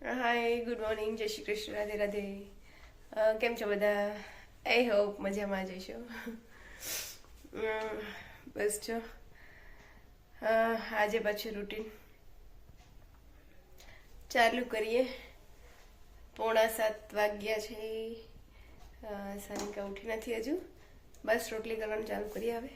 હાય, good morning, જય શ્રી કૃષ્ણ, રાધે રાધે. કેમ છો બધા? આઈ હોપ મજામાં જ હશો. બસ જો આજે પાછું રૂટીન ચાલુ કરીએ. 6:45 વાગ્યા છે. સાનિકા ઉઠી નથી હજુ. બસ રોટલી કરવાનું ચાલુ કરીએ હવે.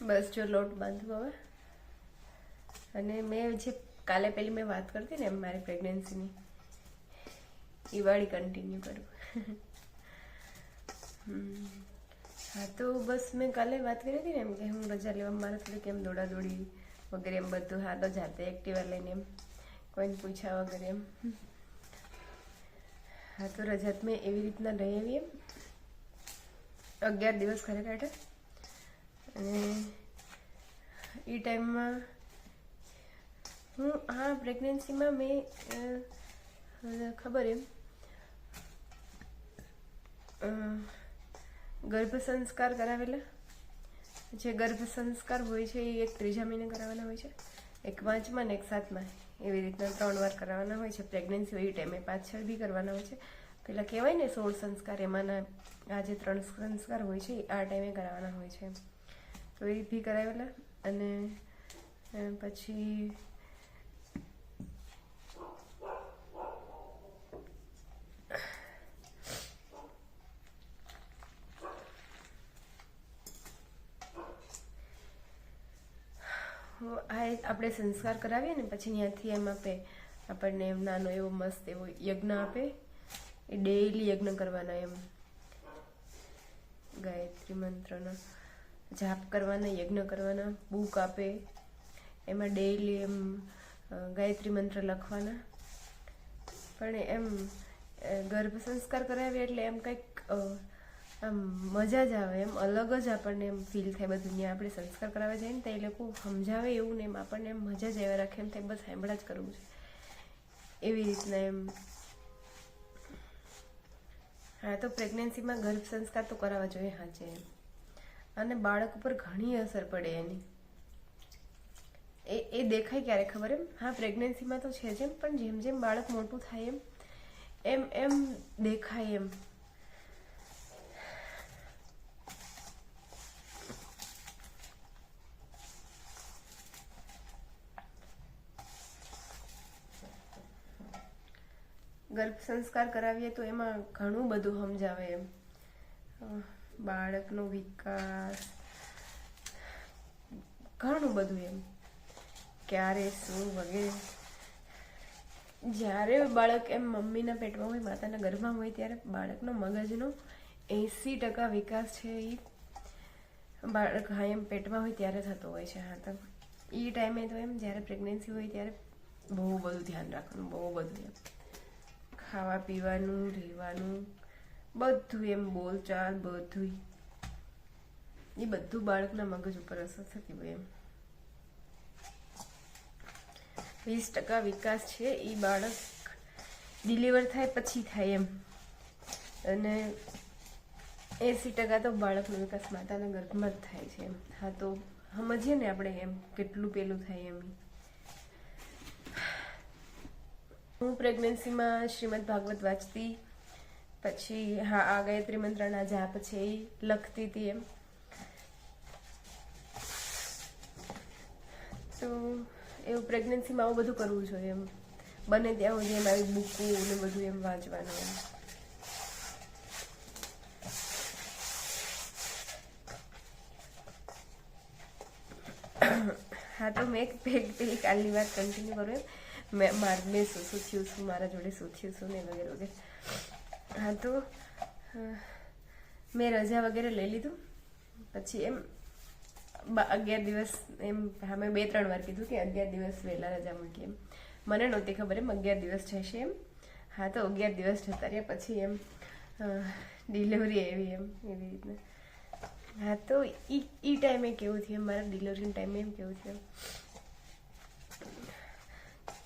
બસ જો લોટ બાંધવો હવે. અને મેં જે કાલે પેલી મેં વાત કરતી ને મારી પ્રેગ્નન્સીની એ વાળી કન્ટિન્યુ કરું. હા તો બસ મેં કાલે વાત કરી હતી ને એમ કે હું રજા લેવા મારે થોડીક એમ દોડાદોડી વગેરે એમ બધું. હા તો જાતે એક્ટિવા લઈને એમ કોઈને પૂછ્યા વગેરે એમ. હા તો રજાત મેં એવી રીતના રહી આવી એમ 11 દિવસ ઘરે કાઢ્યા. અને એ ટાઈમમાં હું પ્રેગ્નન્સીમાં મેં ખબર એમ ગર્ભ સંસ્કાર કરાવેલા. જે ગર્ભ સંસ્કાર હોય છે એ એક 3જા મહિને કરાવવાના હોય છે, એક 5મા ને એક 7મા, એવી રીતના 3 વાર કરાવવાના હોય છે. પ્રેગ્નન્સી હોય એ ટાઈમે પાછળ બી કરવાના હોય છે. પેલા કહેવાય ને 16 સંસ્કાર, એમાંના આ જે 3 સંસ્કાર હોય છે એ આ ટાઈમે કરાવવાના હોય છે. તો એ બી કરાવેલા. અને પછી આપણે સંસ્કાર કરાવીએ ને પછી ત્યાંથી એમ આપણને એમ નાનો એવો મસ્ત એવો યજ્ઞ આપે. એ ડેઈલી યજ્ઞ કરવાના, એમ ગાયત્રી મંત્રનો જાપ કરવાના, યજ્ઞ કરવાના. બુક આપે, એમાં ડેઈલી એમ ગાયત્રી મંત્ર લખવાના. પણ એમ ગર્ભ સંસ્કાર કરાવીએ એટલે એમ કંઈક આમ મજા જ આવે, એમ અલગ જ આપણને એમ ફીલ થાય બધું. ત્યાં આપણે સંસ્કાર કરાવવા જઈએ ને તો એ લોકો સમજાવે એવું ને એમ આપણને એમ મજા જ આવ્યા રાખે, એમ થાય બસ સાંભળા જ કરવું છે એવી રીતના એમ. હા તો પ્રેગ્નન્સીમાં ગર્ભ સંસ્કાર તો કરાવવા જોઈએ સાચે એમ. અને બાળક ઉપર ઘણી અસર પડે એની. એ દેખાય ક્યારે ખબર એમ? હા પ્રેગ્નન્સીમાં તો છે જ એમ, પણ જેમ જેમ બાળક મોટું થાય એમ એમ એમ દેખાય એમ. ગર્ભ સંસ્કાર કરાવીએ તો એમાં ઘણું બધું સમજાવે એમ. બાળકનો વિકાસ ઘણું બધું એમ, ક્યારે શું વગેરે. જ્યારે બાળક એમ મમ્મીના પેટમાં હોય, માતાના ગર્ભમાં હોય, ત્યારે બાળકનો મગજનો 80% વિકાસ છે એ બાળક એમ પેટમાં હોય ત્યારે થતો હોય છે. હા તો એ ટાઈમે તો એમ જ્યારે પ્રેગ્નન્સી હોય ત્યારે બહુ બધું ધ્યાન રાખવાનું, બહુ બધું એમ. ખાવા પીવાનું, રહેવાનું, બધું એમ, બોલચાલ બધું એ બધું બાળકના મગજ ઉપર અસર થતી હોય એમ. 20% વિકાસ છે એ બાળક ડિલિવર થાય પછી થાય એમ. અને 80% તો બાળકનો વિકાસ માતાના ગર્ભમાં જ થાય છે એમ. હા તો સમજીએ ને આપણે એમ કેટલું પેલું થાય એમ. હું પ્રેગ્નન્સીમાં શ્રીમદ ભાગવત વાંચતી, પછી આ ગાયત્રી મંત્રના જાપ છે એ લખતી હતી એમ. તો એવું પ્રેગ્નન્સીમાં આવું બધું કરવું જોઈએ એમ. બને ત્યાં સુધી એમ આવી બુકો ને બધું એમ વાંચવાનું એમ. હા તો મેં પેલી કાલની વાત કન્ટિન્યુ કરું એમ. મેં શું થયું છું, મારા જોડે શું થયું છું ને વગેરે વગેરે. હા તો મેં રજા વગેરે લઈ લીધું. પછી એમ 11 દિવસ એમ, હા મેં 2-3 વાર કીધું કે 11 દિવસ વહેલા રજા મૂકી એમ. મને નહોતી ખબર એમ 11 દિવસ જશે એમ. હા તો 11 દિવસ જતા રહ્યા પછી એમ ડિલિવરી આવી એમ, એવી રીતના. હા તો એ ટાઈમે કેવું થયું એમ, મારા ડિલિવરીના ટાઈમે એમ કેવું થયું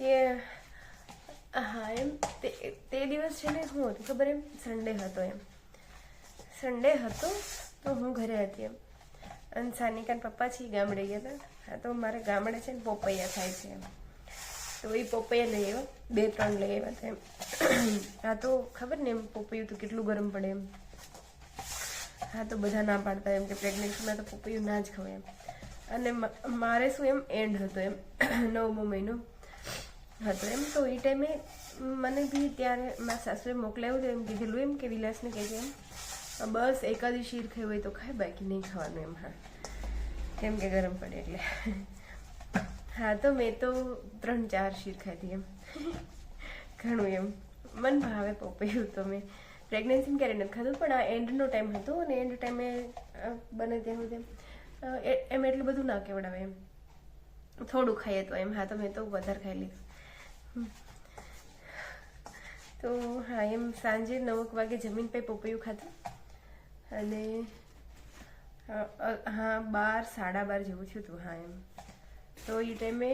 કે હા એમ તે દિવસ છે ને શું હતું ખબર એમ, સન્ડે હતો એમ. સન્ડે હતો તો હું ઘરે હતી એમ. અને સાનિકાન પપ્પા છે ગામડે ગયા હતા. હા તો મારે ગામડે છે ને પોપૈયા થાય છે એમ, તો એ પોપૈયા લઈ આવ્યા, 2-3 લઈ આવ્યા હતા એમ. હા તો ખબર ને એમ પોપૈયું તો કેટલું ગરમ પડે એમ. હા તો બધા ના પાડતા એમ કે પ્રેગ્નન્સીમાં તો પપૈયું ના જ ખવાય એમ. અને મારે શું એમ એન્ડ હતો એમ, 9મો મહિનો હતો એમ. તો એ ટાઈમે મને બી ત્યારે મારા સાસુએ મોકલાવ્યું તો એમ કીધેલું એમ કે વિલાસને કહેજે એમ બસ એકાદી શીર ખાઈ હોય તો ખાય, બાકી નહીં ખાવાનું એમ. હા કેમ કે ગરમ પડે એટલે. હા તો મેં તો 3-4 શીર ખાધી એમ, ઘણું એમ. મન ભાવે પપૈયું તો મેં પ્રેગ્નન્સીમાં ક્યારે નથી ખાધું, પણ આ એન્ડનો ટાઈમ હતો અને એન્ડ ટાઈમે બને ત્યાં સુધી એમ એટલું બધું ના કેવડાવે એમ, થોડું ખાઈએ તો એમ. હા તો મેં તો વધારે ખાઈ લીધું. તો હા એમ સાંજે 9 વાગે જમીન પછી પપૈયું ખાધું અને હા 12-12:30 જેવું થયું હતું. હા એમ તો એ ટાઈમે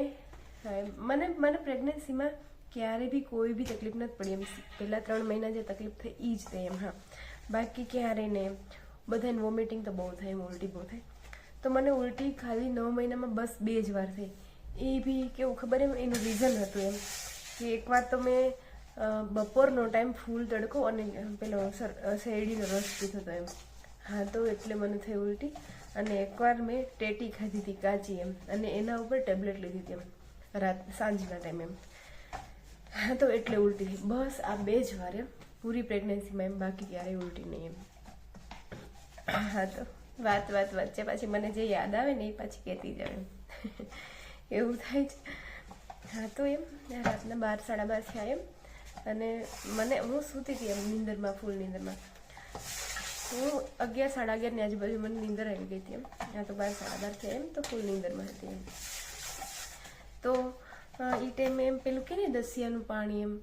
મને પ્રેગ્નન્સીમાં ક્યારે બી કોઈ બી તકલીફ નથી પડી એમ. પહેલા 3 મહિના જે તકલીફ થઈ એ જ થઈ એમ. હા બાકી ક્યારે ને બધાને વોમિટિંગ તો બહુ થાય એમ, ઉલટી બહુ થાય. તો મને ઉલટી ખાલી 9 મહિનામાં બસ 2 જ વાર થઈ. એ બી કેવું ખબર એમ, એનું રીઝન હતું એમ કે એકવાર તો મેં બપોરનો ટાઈમ ફૂલ તડકો અને પેલો શેરડીનો રસ પીધો હતો એમ. હા તો એટલે મને થઈ ઉલટી. અને એકવાર મેં ટેટી ખાધી હતી કાચી એમ, અને એના ઉપર ટેબ્લેટ લીધી હતી એમ સાંજના ટાઈમે એમ. હા તો એટલે ઉલટી થઈ. બસ આ 2 જ વાર એમ પૂરી પ્રેગ્નન્સીમાં એમ, બાકી ક્યારેય ઉલટી નહીં એમ. હા તો વાત વચ્ચે પાછી મને જે યાદ આવે ને એ પાછી કહેતી જાવ એમ, એવું થાય છે. હા તો એમ રાતના 12-12:30 થયા એમ. અને હું સૂતી હતી એમ નીંદરમાં, ફૂલ નીંદરમાં. હું 11-11:30 ની આજુબાજુ મને નીંદર આવી ગઈ હતી એમ. હા તો 12-12:30 થયા એમ, તો ફૂલ નીંદરમાં હતી એમ. તો એ ટાઈમે એમ પેલું કે ને દસિયાનું પાણી એમ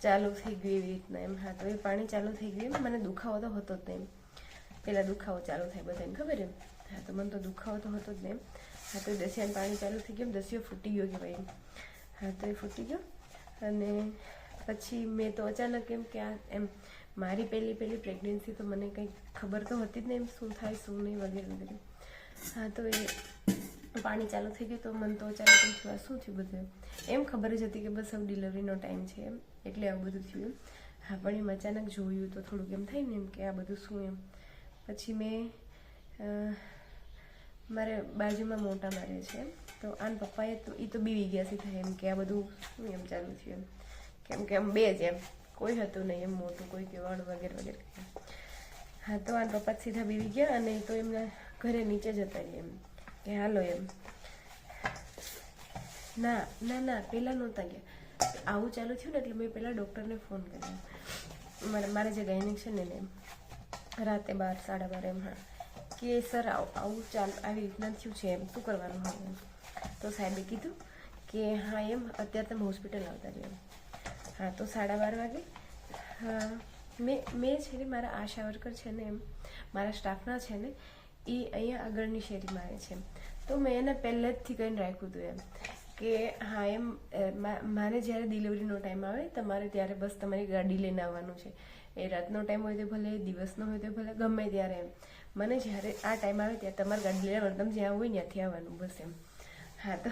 ચાલુ થઈ ગયું એવી રીતના એમ. હા તો એ પાણી ચાલુ થઈ ગયું એમ. મને દુખાવો તો હતો જ નહીં એમ. પહેલાં દુખાવો ચાલુ થાય બધાને ખબર એમ. હા તો મને તો દુખાવો તો હતો જ નહીં એમ. હા તો દસિયાનું પાણી ચાલુ થઈ ગયું એમ, દસિયો ફૂટી ગયો કહેવાય એમ. હા તો એ ફૂટી ગયો. અને પછી મેં તો અચાનક એમ કે આ એમ મારી પહેલી પ્રેગ્નન્સી તો મને કંઈ ખબર તો હતી જ નહીં એમ, શું થાય શું નહીં વગેરે વગેરે. હા તો એ પાણી ચાલુ થઈ ગયું તો મને તો અચાનક એમ થયું શું થયું બધું એમ. ખબર જ હતી કે બસ હવે ડિલિવરીનો ટાઈમ છે એમ, એટલે આવું બધું થયું એમ. હા પણ એમ અચાનક જોયું તો થોડુંક એમ થાય ને એમ કે આ બધું શું એમ. પછી મેં મારે બાજુમાં મોટા મારે છે એમ, તો આન પપ્પાએ તો એ તો બીવી ગયા સીધા એમ કે આ બધું શું એમ ચાલુ થયું એમ. કેમ કે આમ 2 જ એમ, કોઈ હતું નહીં એમ મોટું, કોઈ કેવાડ વગેરે વગેરે. હા તો આન પપ્પા સીધા બીવી ગયા અને તો એમના ઘરે નીચે જતા રહી એમ કે હાલો એમ. ના પહેલાં નહોતા ગયા. આવું ચાલુ થયું ને એટલે મેં પહેલાં ડૉક્ટરને ફોન કર્યો, મારે જે ગાયનિક છે ને એમ, રાતે 12-12:30 એમ. હા કે સર આવું આવી રીતના થયું છે એમ, શું કરવાનું હોય એમ. તો સાહેબે કીધું કે હા એમ અત્યારે તમે હોસ્પિટલ આવતા રહ્યો એમ. હા તો 12:30 વાગે મેં છે ને મારા આશા વર્કર છે ને એમ, મારા સ્ટાફના છે ને એ અહીંયા આગળની શેરીમાં આવે છે એમ. તો મેં એને પહેલેથી કહીને રાખ્યું હતું એમ કે હા એમ મારે જ્યારે ડિલિવરીનો ટાઈમ આવે તમારે ત્યારે બસ તમારી ગાડી લઈને આવવાનું છે. એ રાતનો ટાઈમ હોય તો ભલે, દિવસનો હોય તો ભલે, ગમે ત્યારે એમ. મને જ્યારે આ ટાઈમ આવે ત્યારે તમારે ગાડી લઈને આવવાનું, તમે જ્યાં હોય ત્યાંથી આવવાનું બસ એમ. હા તો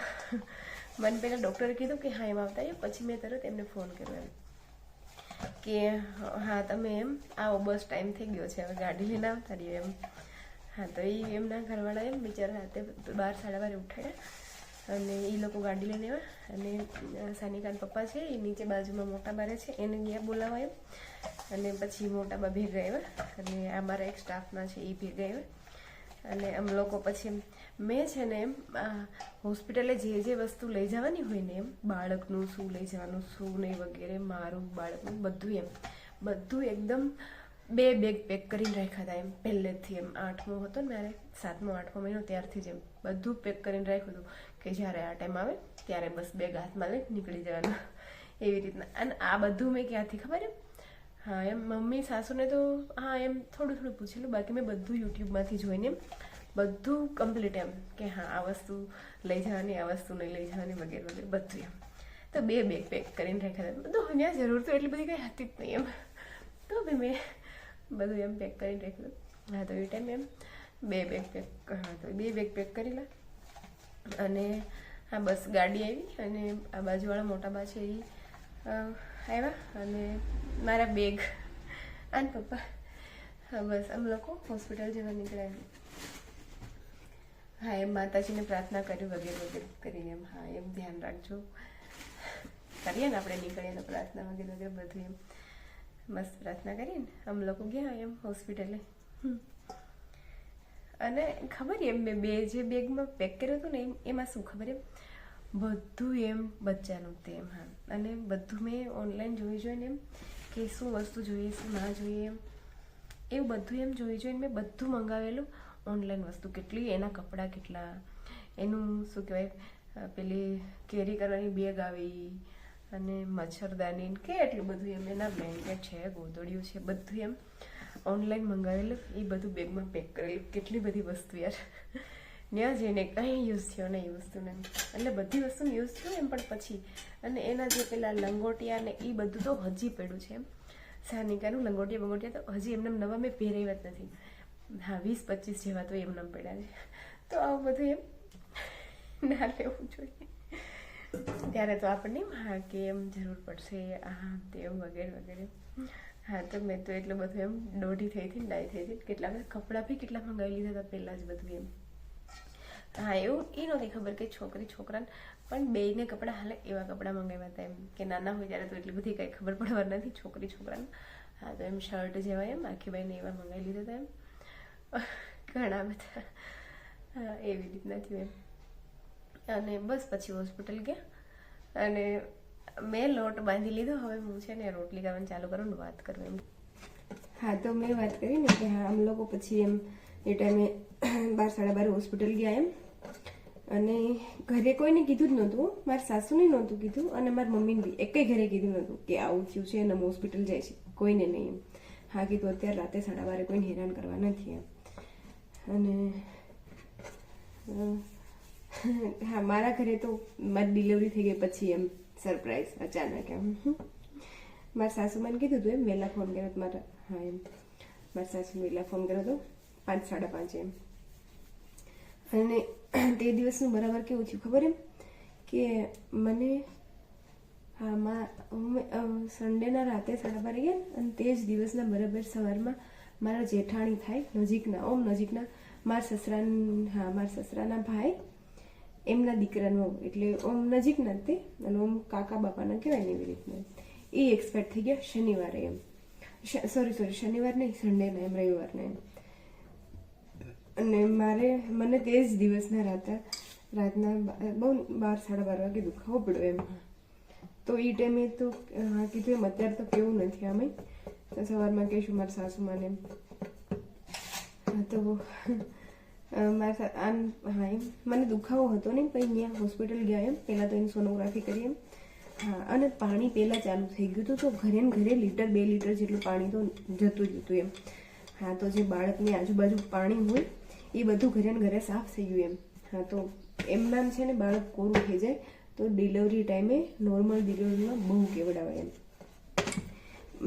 મને પહેલાં ડૉક્ટરે કીધું કે હા એમ આવતા રહ્યો. પછી મેં તરત એમને ફોન કર્યો એમ કે હા તમે એમ આવો, બસ ટાઈમ થઈ ગયો છે, હવે ગાડી લઈને આવતા રહ્યો એમ. હા તો એ એમના ઘરવાળા એમ બિચારા રાતે 12-12:30 ઉઠાડ્યા અને એ લોકો ગાડી લઈને આવ્યા. અને સાનિકાન પપ્પા છે એ નીચે બાજુમાં મોટા બારે છે એને ત્યાં બોલાવા એમ. અને પછી મોટા બા ભેગા આવ્યા અને અમારા એક સ્ટાફના છે એ ભેગા આવ્યા. અને આમ લોકો પછી મેં છે ને એમ હોસ્પિટલે જે વસ્તુ લઈ જવાની હોય ને એમ, બાળકનું શું લઈ જવાનું શું નહીં વગેરે, મારું બાળકનું બધું એમ, બધું એકદમ 2 બેગ પેક કરીને રાખ્યા હતા એમ પહેલેથી એમ. 8મો હતો ને મારે, 7મો-8મો મહિનો ત્યારથી જ એમ બધું પેક કરીને રાખ્યું હતું કે જ્યારે આ ટાઈમ આવે ત્યારે બસ બેગ હાથમાં લઈને નીકળી જવાનું એવી રીતના. અને આ બધું મેં ક્યાંથી ખબર એમ, હા એમ મમ્મી સાસુને તો હા એમ થોડું પૂછેલું, બાકી મેં બધું યુટ્યુબમાંથી જોઈને એમ બધું કમ્પ્લીટ એમ કે હા આ વસ્તુ લઈ જવાની, આ વસ્તુ નહીં લઈ જવાની વગેરે વગેરે બધું એમ. તો 2 બેગ પેક કરીને રાખ્યા હતા. બધું ત્યાં જરૂર તો એટલી બધી કંઈ હતી જ નહીં એમ. તો બી મેં બધું એમ પેક કરીને રાખ્યું. હા તો એ ટાઈમ એમ 2 બેગ પેક, હા તો 2 બેગ પેક કરી લે. અને હા બસ ગાડી આવી અને આ બાજુવાળા મોટા બા છે એ આવ્યા અને મારા બેગ અને પપ્પા. હા બસ અમે લોકો હોસ્પિટલ જવા નીકળ્યા. હા એમ માતાજીને પ્રાર્થના કરી વગેરે વગેરે કરીને એમ. હા એમ ધ્યાન રાખજો કરીએ ને આપણે નીકળીએ ને પ્રાર્થના વગેરે વગેરે બધું એમ મસ્ત પ્રાર્થના કરીએ ને અમે લોકો ગયા એમ હોસ્પિટલે. અને ખબર એમ મેં જે બેગમાં પેક કર્યું હતું ને એમાં શું ખબર એમ બધું એમ બચ્ચાનું તે એમ. હા અને બધું મેં ઓનલાઈન જોઈને એમ કે શું વસ્તુ જોઈએ શું ના જોઈએ એમ એવું બધું એમ જોઈને મેં બધું મંગાવેલું ઓનલાઈન વસ્તુ. કેટલી એના કપડાં કેટલા, એનું શું કહેવાય પેલી કેરી કરવાની બેગ આવી અને મચ્છરદાની કે એટલું બધું એમ એના બ્લેન્કેટ છે ગોદડિયું છે બધું એમ ઓનલાઈન મંગાવેલું. એ બધું બેગમાં પેક કરેલું. કેટલી બધી વસ્તુ યાર ત્યાં જઈને કંઈ યુઝ થયો ને એ વસ્તુને એટલે બધી વસ્તુને યુઝ થયું એમ પણ પછી. અને એના જે પેલા લંગોટિયા ને એ બધું તો હજી પડ્યું છે એમ. સાનિકાનું લંગોટિયા તો હજી એમને નવા મેં પહેરાવ્યા જ નથી. હા 20-25 જેવા તો એમને પડ્યા છે. તો આવું બધું એમ ના લેવું જોઈએ. ત્યારે તો આપણને હા કે એમ જરૂર પડશે હા તેમ વગેરે વગેરે. હા તો મેં તો એટલું બધું એમ દોઢી થઈ હતી ડાય થઈ હતી. કેટલા બધા કપડાં બી કેટલા મંગાવી લીધા હતા પહેલાં જ બધું એમ. હા એવું એ નહોતી ખબર કે છોકરી છોકરાને પણ બેયને કપડાં હાલે એવા કપડાં મંગાવ્યા હતા એમ. કે નાના હોય ત્યારે તો એટલી બધી કંઈ ખબર પડવા નથી છોકરી છોકરાને. હા તો એમ શર્ટ જેવા એમ આખીબાઈને એવા મંગાવી લીધા હતા એમ ઘણા બધા. હા એવી રીતના થયું એમ. અને બસ પછી હોસ્પિટલ ગયા અને મેં લોટ બાંધી લીધો. હવે હું છે ને રોટલી ખાવાનું ચાલુ કરું ને વાત કરું એમ. હા તો મેં વાત કરી ને કે હા અમે લોકો પછી એમ એ ટાઈમે 12-12:30 હોસ્પિટલ ગયા એમ. અને ઘરે કોઈને કીધું જ નહોતું. મારા સાસુને નહોતું કીધું અને મારા મમ્મીને બી એકેય ઘરે કીધું નહોતું કે આવું થયું છે અને હોસ્પિટલ જાય છે કોઈને નહીં એમ. હા કીધું અત્યારે રાતે 12:30 કોઈને હેરાન કરવા નથી એમ. અને હા મારા ઘરે તો મારી ડિલિવરી થઈ ગઈ પછી એમ સરપ્રાઈઝ અચાનક એમ. મારા સાસુમાને કીધું હતું એમ વહેલા ફોન કર્યો હતો મારા. હા એમ મારા સાસુ વહેલા ફોન કર્યો હતો 5-5:30 એમ. અને તે દિવસનું બરાબર કેવું થયું ખબર એમ કે મને હા સન્ડેના રાતે 12:30 ગયા અને તે જ દિવસના બરાબર સવારમાં મારા જેઠાણી થાય નજીકના મારા સસરાના ભાઈ એમના દીકરાનો એટલે ઓમ નજીકના જ તે અને ઓમ કાકા બાપાના કહેવાય ને એવી રીતના એ એક્સપાયર થઈ ગયા શનિવારે એમ. સોરી શનિવાર નહીં સન્ડેના એમ રવિવારના એમ. અને મને તે જ દિવસના રાતના બહુ 12-12:30 વાગે દુખાવો પડ્યો એમ. તો એ ટાઈમે તો હા કીધું એમ અત્યારે તો કેવું નથી આમે તો સવારમાં કહીશું મારા સાસુમાને એમ. હા તો હા એમ મને દુખાવો હતો ને પછી ત્યાં હોસ્પિટલ ગયા એમ. પહેલાં તો એની સોનોગ્રાફી કરી એમ. હા અને પાણી પહેલાં ચાલુ થઈ ગયું હતું તો ઘરે ને ઘરે 1-2 લીટર જેટલું પાણી તો જતું જ હતું એમ. હા તો જે બાળકની આજુબાજુ પાણી હોય એ બધું ઘરે ને ઘરે સાફ થઈ ગયું એમ. હા તો એમનામ છે ને બાળક કોરું થઈ જાય તો ડિલિવરી ટાઈમે નોર્મલ ડિલિવરીમાં બહુ કેવડાવે એમ.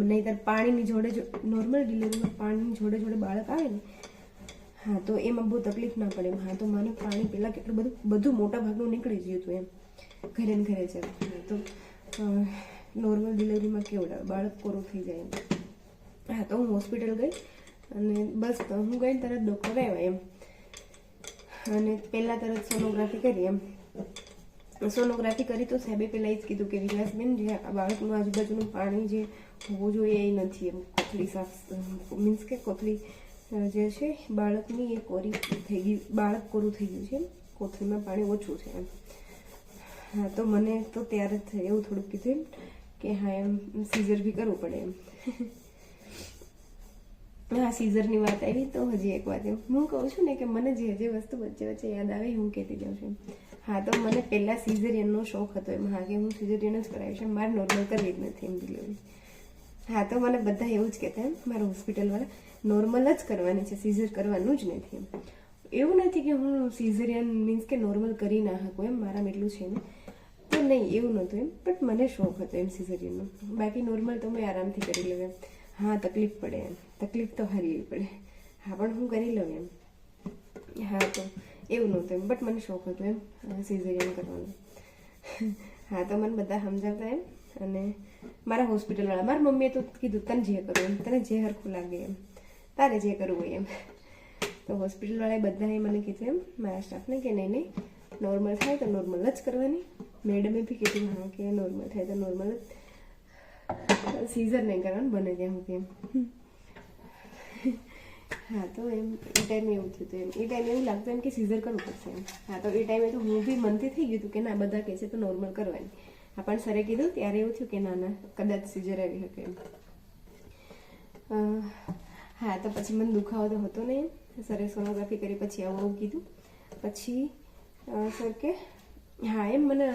નહીંતર પાણીની જોડે નોર્મલ ડિલિવરીમાં પાણીની જોડે બાળક આવે ને હા તો એમાં બહુ તકલીફ ના પડે એમ. હા તો મને પાણી પહેલાં કેટલું બધું મોટા ભાગનું નીકળી ગયું હતું એમ ઘરે ને ઘરે છે. તો નોર્મલ ડિલિવરીમાં કેવડાવે બાળક કોરું થઈ જાય એમ. હા તો હું હોસ્પિટલ ગઈ અને બસ હું ગઈ તરત ડૉક્ટર આવ્યા એમ. અને પહેલાં તરત સોનોગ્રાફી કરી એમ. સોનોગ્રાફી કરી તો સાહેબે પહેલાં એ જ કીધું કે વિલાસબેન જે બાળકનું આજુબાજુનું પાણી જે હોવું જોઈએ એ નથી એમ. કોથળી સાફ મીન્સ કે કોથળી જે છે બાળકની એ કોરી થઈ ગઈ બાળક કોરું થઈ ગયું છે એમ. કોથળીમાં પાણી ઓછું છે એમ. હા તો મને તો ત્યારે જ એવું થોડુંક કીધું એમ કે હા એમ સીઝર બી કરવું પડે એમ. હા સીઝરની વાત આવી તો હજી એક વાત એમ હું કહું છું ને કે મને જે વસ્તુ વચ્ચે યાદ આવે હું કહેતી જાઉં છું. હા તો મને પહેલાં સીઝરિયનનો શોખ હતો એમ. હા કે હું સીઝરિયન જ કરાવીશ એમ. મારે નોર્મલ કરવી જ નથી એમ ડિલિવરી. હા તો મને બધા એવું જ કહેતા એમ મારા હોસ્પિટલવાળા નોર્મલ જ કરવાની છે સીઝર કરવાનું જ નથી એમ. એવું નથી કે હું સીઝરિયન મીન્સ કે નોર્મલ કરી ના શકું એમ મારામાં એટલું છે ને તો નહીં એવું નહોતું એમ. બટ મને શોખ હતો એમ સીઝરિયનનો. બાકી નોર્મલ તો મેં આરામથી કરી લઉં એમ. હા તકલીફ પડે એમ તકલીફ તો હારી એવી પડે હા પણ હું કરી લઉં એમ. હા તો એવું નહોતું એમ, બટ મને શોખ હતો એમ સિઝેરિયન કરવાનો. હા તો મને બધા સમજાવતા એમ, અને મારા હોસ્પિટલવાળા મારા મમ્મીએ તો કીધું તને જે કરવું એમ, તને જે હરખું લાગે એમ, તારે જે કરવું હોય એમ. તો હોસ્પિટલવાળાએ બધાએ મને કીધું એમ, મારા સ્ટાફને કે નહીં નહીં, નોર્મલ થાય તો નોર્મલ જ કરવાની. મેડમે બી કીધું હા કે નોર્મલ થાય તો નોર્મલ જ, સીઝર નહીં કરવાનું બને ત્યાં સુધી એમ. હા તો એમ એ ટાઈમે એવું થયું હતું એમ, એ ટાઈમે એવું લાગતું એમ કે સીઝર કરવું પડશે એમ. હા તો એ ટાઈમે તો હું બી મનથી થઈ ગયું હતું કે ના બધા કહે છે તો નોર્મલ કરવાની. હા પણ સરે કીધું ત્યારે એવું થયું કે ના ના કદાચ સીઝર આવી શકે એમ. હા તો પછી મને દુખાવો તો હતો નહીં એમ, સરે સોનોગ્રાફી કરી પછી આવું કીધું. પછી સર કે હા એમ મને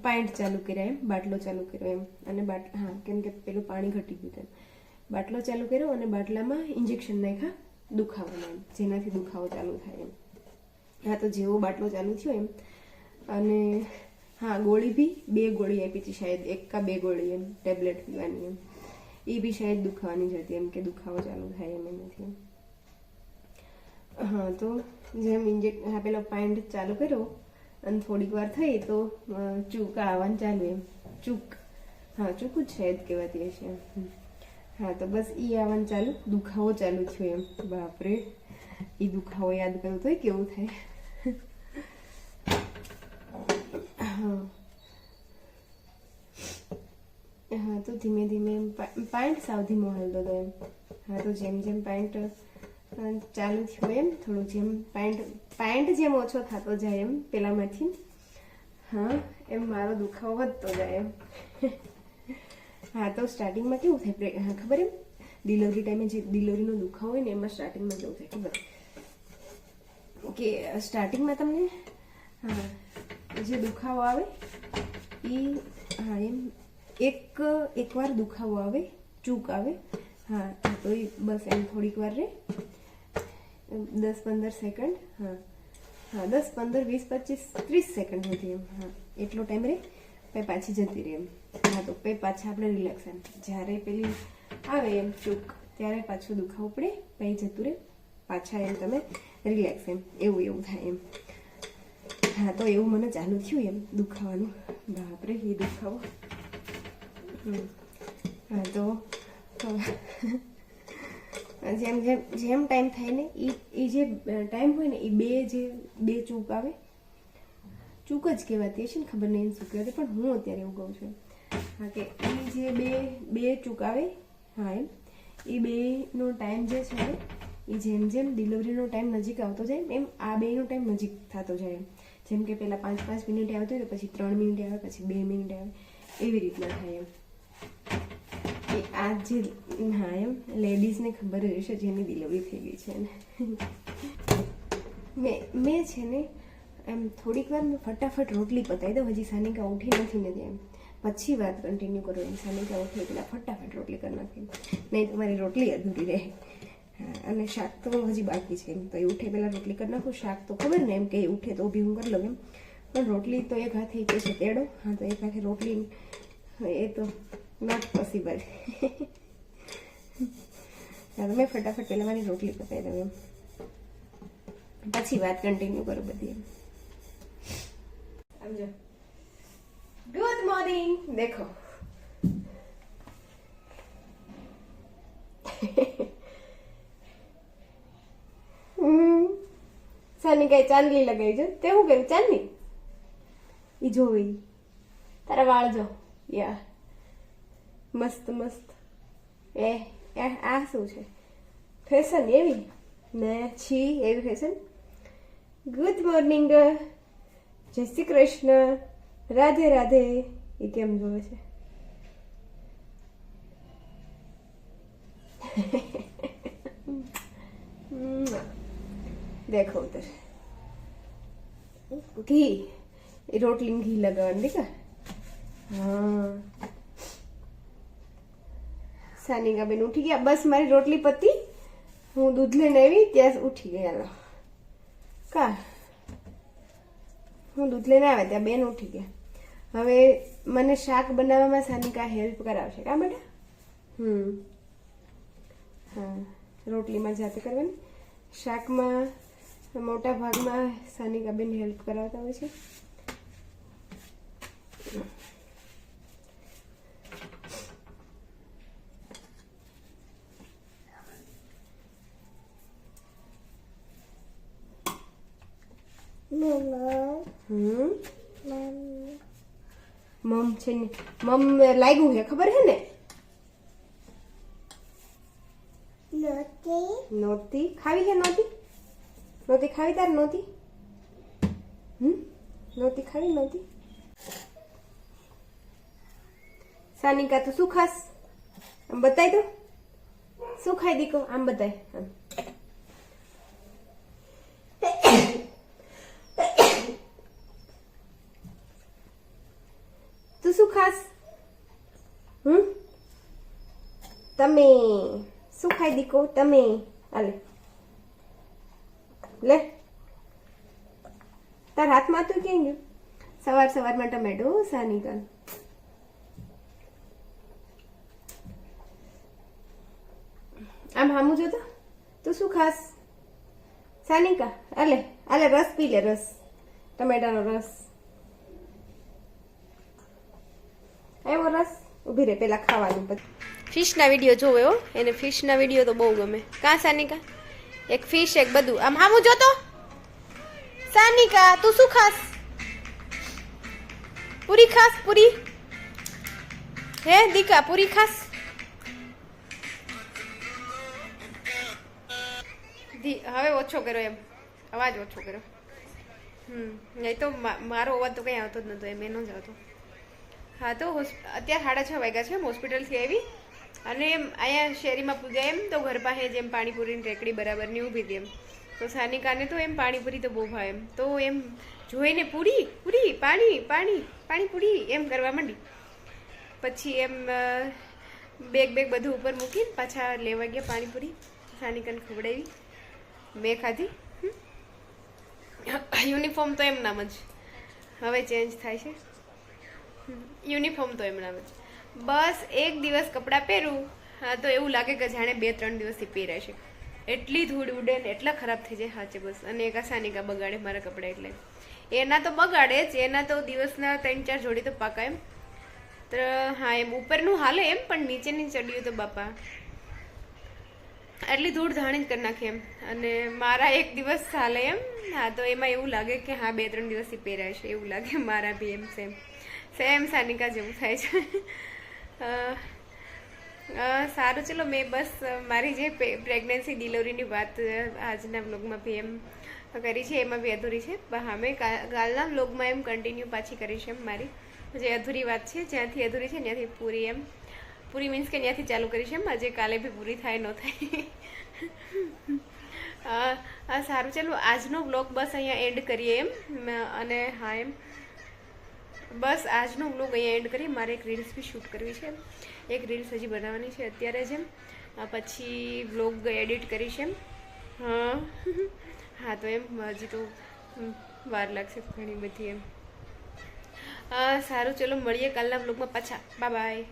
પાઇન્ટ ચાલુ કર્યા એમ, બાટલો ચાલુ કર્યો એમ, અને હા કેમ કે પેલું પાણી ઘટી ગયું એમ, બાટલો ચાલુ કર્યો અને બાટલામાં ઇન્જેક્શન નાખ્યા દુખાવાના એમ, જેનાથી દુખાવો ચાલુ થાય એમ. હા તો જેવો બાટલો ચાલુ થયો એમ, અને હા ગોળી બી 2 ગોળી આપી હતી શાયદ, 1 કે 2 ગોળી એમ ટેબ્લેટ પીવાની એમ, એ બી શાયદ દુખાવાની જ હતી એમ, કે દુખાવો ચાલુ થાય એમ એનાથી. હા તો જેમ હા પેલો પાઇન્ટ ચાલુ કર્યો અને થોડીક વાર થઈ તો ચૂક આવવાનું ચાલુ એમ, ચૂક, હા ચૂક જ શાયદ કહેવાતી હશે. હા તો બસ એ આવવાનું ચાલુ, દુખાવો ચાલુ થયો એમ. બાપરે, એ દુખાવો યાદ કરું તો કેવું થાય. હા તો ધીમે ધીમે એમ પાઇન્ટ સાવ ધીમો હાલતો હતો એમ. હા તો જેમ જેમ પાઇન્ટ ચાલુ થયું એમ, થોડું જેમ પાઇન્ટ જેમ ઓછો થતો જાય એમ પેલામાંથી, હા એમ મારો દુખાવો વધતો જાય એમ. હા તો સ્ટાર્ટિંગમાં કેવું થાય હા ખબર એમ, ડિલિવરી ટાઈમે જે ડિલિવરીનો દુખાવો હોય ને એમાં સ્ટાર્ટિંગમાં કેવું થાય ખબર કે સ્ટાર્ટિંગમાં તમને હા જે દુખાવો આવે એ હા એમ એકવાર દુખાવો આવે, ચૂક આવે, હા તો એ બસ એમ થોડીક વાર રહે, 10-15 સેકન્ડ, હા હા 10-15 20 25 30 સેકન્ડ સુધી એમ, હા એટલો ટાઈમ રહે પછી પાછી જતી રહે એમ. હા તો પછી પાછા આપણે રિલેક્સ એમ, જ્યારે પેલી આવે એમ ચૂક ત્યારે પાછું દુખાવું પડે, પછી જતું રહે, પાછા એમ તમે રિલેક્સ એમ, એવું થાય એમ. હા તો એવું મને ચાલુ થયું એમ દુખાવાનું, બાપરે એ દુખાવો. હા તો જેમ જેમ જેમ ટાઈમ થાય ને એ જે ટાઈમ હોય ને એ બે ચૂક આવે, ચૂક જ કહેવાતી હશે ને, ખબર નહીં શું કહેવાતી, પણ હું અત્યારે એવું કહું છું. હા કે એ જે બે ચૂક આવે, હા એમ એ બેનો ટાઈમ જે છે એ જેમ જેમ ડિલિવરીનો ટાઈમ નજીક આવતો જાય એમ આ બેનો ટાઈમ નજીક થતો જાય એમ. જેમ કે પહેલાં 5-5 મિનિટે આવતો હોય પછી 3 મિનિટે આવે, પછી 2 મિનિટે આવે, એવી રીતના થાય એમ. આ જે હા એમ લેડીઝને ખબર હશે જેની ડિલિવરી થઈ ગઈ છે ને. મેં છે ને એમ થોડીક વાર મેં ફટાફટ રોટલી પતાવી દઉં, હજી સાનિકા ઉઠી નથી ને એમ, પછી વાત કન્ટિન્યુ કરો એમ. સાનિકા ઉઠી પેલા ફટાફટ રોટલી કરી નાખી, નહીં તમારી રોટલી અધૂરી રહે. હા અને શાક તો હજી બાકી છે એમ, તો એ ઉઠે પહેલાં રોટલી કરી નાખું. શાક તો ખબર ને એમ કે એ ઉઠે તો ઊભી હું કરી લઉં એમ, પણ રોટલી તો એક હાથે કે છે તેડો, હા તો એક હાથે રોટલી એ તો નોટ પોસિબલ. હા તો મેં ફટાફટ પહેલાં મારી રોટલી પતાવી દઉં એમ, પછી વાત કન્ટિન્યુ કરું બધી એમ. સમજો. Good morning. દેખો સાની કઈ ચાંદલી લગાવી છે તે હું કર્યું ચાંદની ઈ જોવી તારા વાળ જો યાર મસ્ત મસ્ત. આ શું છે ફેશન એવી ને છી એવી ફેશન. ગુડ મોર્નિંગ, જય શ્રી કૃષ્ણ, રાધે રાધે. એ કેમ જોવે છે? देखो उधर घी रोटली घी लगावन देखा. हाँ सानिका बेन उठी गया, बस मारी रोटली पती, હું દૂધ લઈને આવી ત્યાં ઉઠી ગયા. કા હું દૂધ લઈને આવ્યા ત્યાં બેન ઉઠી ગયા. હવે મને શાક બનાવવામાં સાનિકા હેલ્પ કરાવશે કા બેટા? હા રોટલીમાં જાતે કરવાની, શાકમાં મોટા ભાગમાં સાનિકાબેન હેલ્પ કરાવતા હોય છે. મમ છે ને મમ લાગ્યું છે ખબર છે ને નોતી ખાવી છે નોતી ખાવી તાર નોતી નોતી ખાવી નોતી સાનિકા તું શું ખાસ આમ બતાય તો શું ખાઈ દીકો આમ બતાય તું શું ખાસ તમે શું ખાઈ દીકો તમે આલે લે તાર હાથમાં તો ક્યાં ગયું સવારમાં ટમેટો સાનિકા આમ હામું જોતો તું શું ખાસ સાનિકા આલે રસ પી લે રસ ટમેટાનો રસ આવ્યો રસ ઉભી રે પેલા ખાવાનું પછી ફિશના વિડીયો જોવે હો એને ફિશના વિડીયો તો બહુ ગમે કા સાનિકા એક ફિશ એક બધું આમ હામું જોતો સાનિકા તું શું ખાસ પૂરી ખાસ પૂરી હે દીકા પૂરી ખાસ હવે ઓછો કર્યો એમ અવાજ ઓછો કર્યો નહીં તો મારો અવાજ તો કંઈ આવતો જ નહોતો એમ એનો જ આવતો હા તો અત્યારે 6:30 વાગ્યા છે હોસ્પિટલથી આવી અને એમ અહીંયા શેરીમાં પૂગ્યા એમ તો ઘર પાસે જેમ પાણીપુરીની રેકડી બરાબરની ઊભી હતી એમ તો સાનિકાને તો એમ પાણીપુરી તો બહુ ભાવે એમ તો એમ જોઈને પૂરી પૂરી પાણી પાણી પાણીપુરી એમ કરવા માંડી પછી એમ બેગ બધું ઉપર મૂકીને પાછા લેવા ગયા પાણીપુરી સાનિકાને ખવડાવી મેં ખાધી યુનિફોર્મ તો એમ નામ જ હવે ચેન્જ થાય છે યુનિફોર્મ તો એમ નામ જ બસ એક દિવસ કપડાં પહેરું હા તો એવું લાગે કે જાણે 2-3 દિવસથી પહેરાય છે એટલી ધૂળ ઉડે ને એટલા ખરાબ થઈ જાય સાચે બસ અને એક સાનિકા બગાડે મારા કપડાં એટલે એના તો બગાડે જ એના તો દિવસના 3-4 જોડી તો પાકા એમ તો હા એમ ઉપરનું હાલે એમ પણ નીચેની ચડ્યું તો બાપા એટલી ધૂળ ધાણી જ કરી નાખે એમ અને મારા એક દિવસ હાલે એમ હા તો એમાં એવું લાગે કે હા 2-3 દિવસથી પહેરાય છે એવું લાગે મારા બી એમ સેમ સાનિકા જેવું થાય છે સારું ચલો મેં બસ મારી જે પ્રેગ્નન્સી ડિલિવરીની વાત આજના બ્લોગમાં બી એમ કરી છે એમાં બી અધૂરી છે હા મેં કાલના બ્લોગમાં એમ કન્ટિન્યુ પાછી કરી છે એમ મારી જે અધૂરી વાત છે જ્યાંથી અધૂરી છે ત્યાંથી પૂરી એમ પૂરી મીન્સ કે ત્યાંથી ચાલુ કરી છે એમ આજે કાલે બી પૂરી થાય ન થાય સારું ચલો આજનો બ્લોગ બસ અહીંયા એન્ડ કરીએ એમ અને હા એમ બસ આજનો બ્લોગ અહીંયા એન્ડ કરીએ મારે એક રીલ્સ બી શૂટ કરવી છે એક રીલ્સ હજી બનાવવાની છે અત્યારે જ એમ પછી બ્લોગ એડિટ કરીશ એમ હા તો એમ હજી તો વાર લાગશે ઘણી બધી એમ સારું ચલો મળીએ કાલના બ્લોગમાં પાછા બાય